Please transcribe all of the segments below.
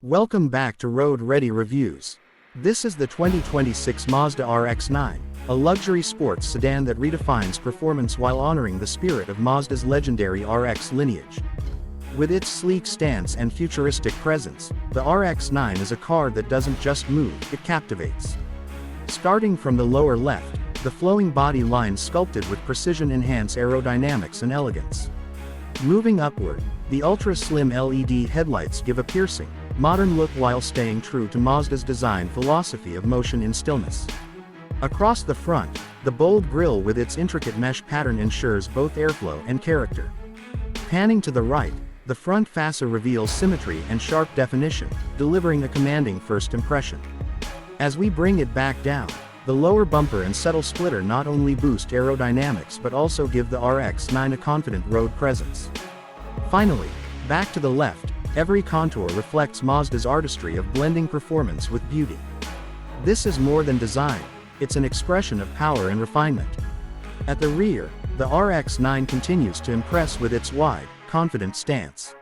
Welcome back to Road Ready Reviews. This is the 2026 Mazda RX-9, a luxury sports sedan that redefines performance while honoring the spirit of Mazda's legendary RX lineage. With its sleek stance and futuristic presence, the RX-9 is a car that doesn't just move, it captivates. Starting from the lower left, the flowing body lines sculpted with precision enhance aerodynamics and elegance. Moving upward, the ultra-slim LED headlights give a piercing, modern look while staying true to Mazda's design philosophy of motion in stillness. Across the front, the bold grille with its intricate mesh pattern ensures both airflow and character. Panning to the right, the front fascia reveals symmetry and sharp definition, delivering a commanding first impression. As we bring it back down, the lower bumper and subtle splitter not only boost aerodynamics but also give the RX-9 a confident road presence. Finally, back to the left, every contour reflects Mazda's artistry of blending performance with beauty. This is more than design, it's an expression of power and refinement. At the rear, the RX-9 continues to impress with its wide, confident stance.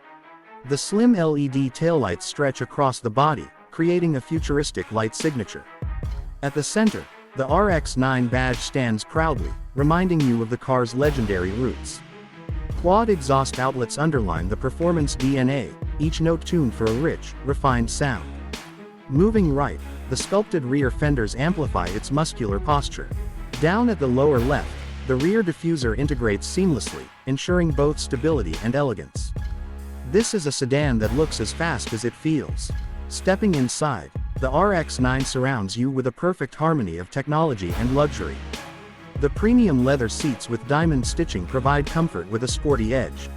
The slim LED taillights stretch across the body, creating a futuristic light signature. At the center, the RX-9 badge stands proudly, reminding you of the car's legendary roots. Quad exhaust outlets underline the performance DNA, each note tuned for a rich, refined sound. Moving right, the sculpted rear fenders amplify its muscular posture. Down at the lower left, the rear diffuser integrates seamlessly, ensuring both stability and elegance. This is a sedan that looks as fast as it feels. Stepping inside, the RX-9 surrounds you with a perfect harmony of technology and luxury. The premium leather seats with diamond stitching provide comfort with a sporty edge.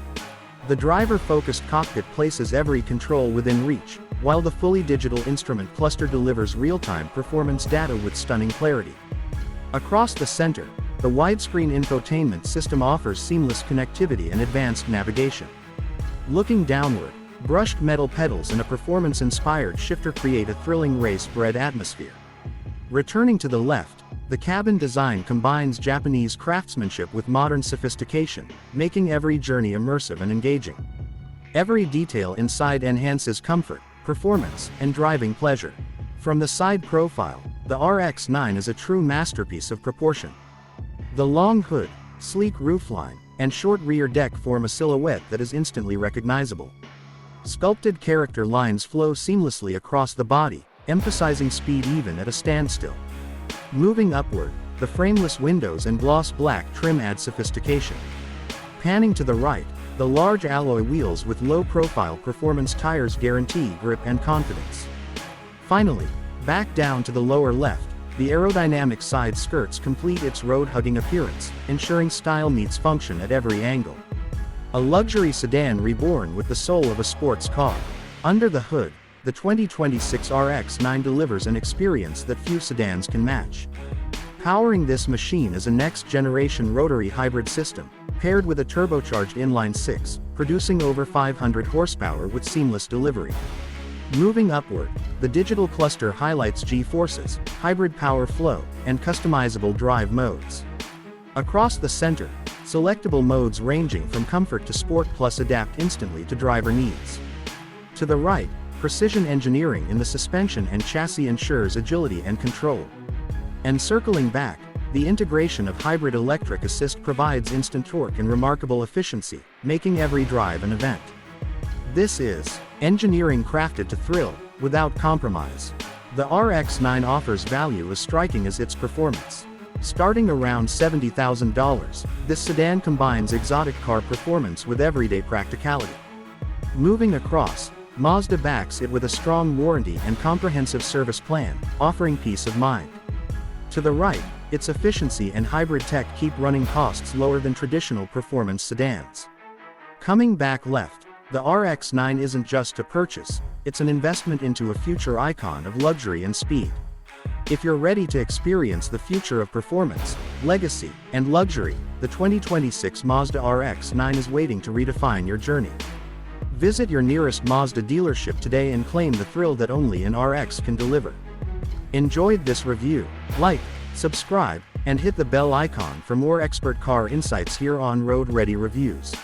The driver-focused cockpit places every control within reach, while the fully digital instrument cluster delivers real-time performance data with stunning clarity. Across the center, the widescreen infotainment system offers seamless connectivity and advanced navigation. Looking downward, brushed metal pedals and a performance-inspired shifter create a thrilling race-bred atmosphere. Returning to the left, the cabin design combines Japanese craftsmanship with modern sophistication, making every journey immersive and engaging. Every detail inside enhances comfort, performance, and driving pleasure. From the side profile, the RX-9 is a true masterpiece of proportion. The long hood, sleek roofline, and short rear deck form a silhouette that is instantly recognizable. Sculpted character lines flow seamlessly across the body, emphasizing speed even at a standstill. Moving upward, the frameless windows and gloss black trim add sophistication. Panning to the right, the large alloy wheels with low-profile performance tires guarantee grip and confidence. Finally, back down to the lower left, the aerodynamic side skirts complete its road-hugging appearance, ensuring style meets function at every angle. A luxury sedan reborn with the soul of a sports car. Under the hood, the 2026 RX-9 delivers an experience that few sedans can match. Powering this machine is a next-generation rotary-hybrid system, paired with a turbocharged inline-six, producing over 500 horsepower with seamless delivery. Moving upward, the digital cluster highlights G-forces, hybrid power flow, and customizable drive modes. Across the center, selectable modes ranging from comfort to sport plus adapt instantly to driver needs. To the right, precision engineering in the suspension and chassis ensures agility and control. And circling back, the integration of hybrid electric assist provides instant torque and remarkable efficiency, making every drive an event. This is engineering crafted to thrill, without compromise. The RX-9 offers value as striking as its performance. Starting around $70,000, this sedan combines exotic car performance with everyday practicality. Moving across, Mazda backs it with a strong warranty and comprehensive service plan, offering peace of mind. To the right, its efficiency and hybrid tech keep running costs lower than traditional performance sedans. Coming back left, the RX-9 isn't just a purchase, it's an investment into a future icon of luxury and speed. If you're ready to experience the future of performance, legacy, and luxury, the 2026 Mazda RX-9 is waiting to redefine your journey. Visit your nearest Mazda dealership today and claim the thrill that only an RX can deliver. Enjoyed this review? Like, subscribe, and hit the bell icon for more expert car insights here on Road Ready Reviews.